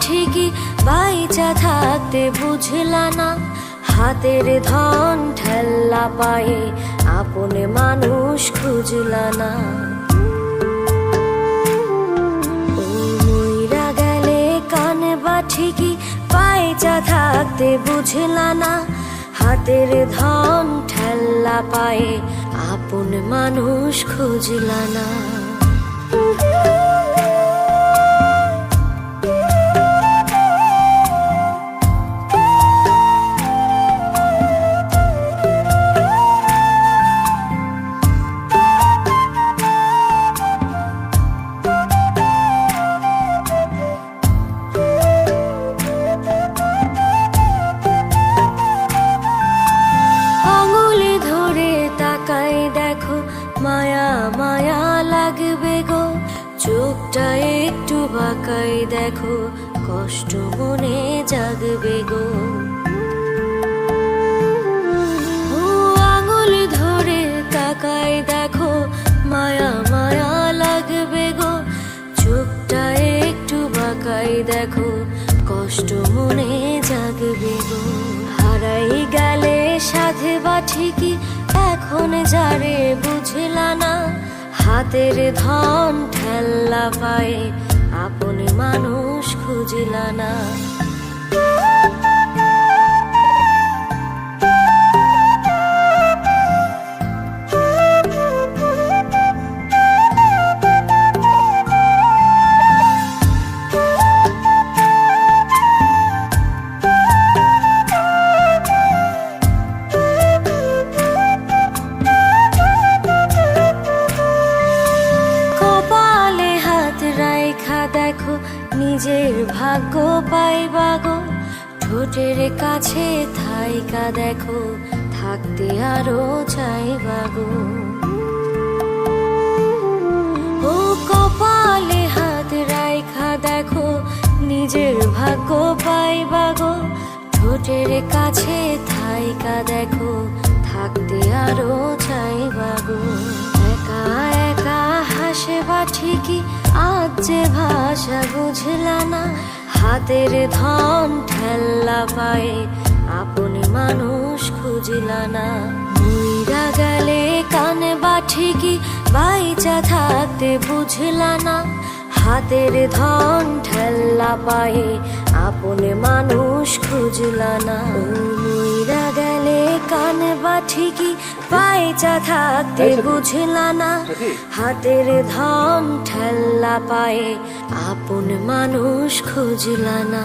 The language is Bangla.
ঠিকই বাইচা থাকতে বুঝলা না, হাতের ধন ঠেল্লা পায়ে আপন মানুষ খুঁজলা না। ও মইরা গেলে কানে বা ঠিকই বাইচা থাকতে বুঝলা না, হাতের ধন ঠেল্লা পায়ে আপন মানুষ খুঁজলা না। মায়া মায়া লাগবে গো, চোখটা একটু বাঁকাই দেখো, কষ্ট মনে জাগবে গো। ও আঙুল ধরে তাকাই দেখো, মায়া মায়া লাগবে গো, চোখটা একটু বাঁকাই দেখো, কষ্ট মনে জাগবে গো। হারাই গেলে সাধে বা ঠিকই এখন যারে বুঝলা না, হাতের ধন ঠেল্লা পায়ে আপন মানুষ খুঁজলা না। দেখো নিজের ভাগ্য পাইবা গো, ঠোঁটের কাছে থাইকা দেখো, থাকতে আরো চাইবা গো। ও কপালে হাত রাইখা দেখো, নিজের ভাগ্য পাইবা গো, ঠোঁটের কাছে থাইকা দেখো, থাকতে আরো চাইবা গো। একা একা হাসে বা ঠিকই আজ যে ভাষা বুঝলা না, হাতের ধন ঠেল্লা পায়ে আপন মানুষ খুঁজলা না। মইরা গেলে কানে বা ঠিকই বাইচা থাকতে বুঝলা না, হাতের ধন ঠেল্লা পায়ে আপন মানুষ খুঁজলা না। মইরা গেলে কানে বা ঠিকই বাইচা থাকতে বুঝলা না, হাতের ধন ঠেল্লা পায়ে আপন মানুষ খুঁজলা না।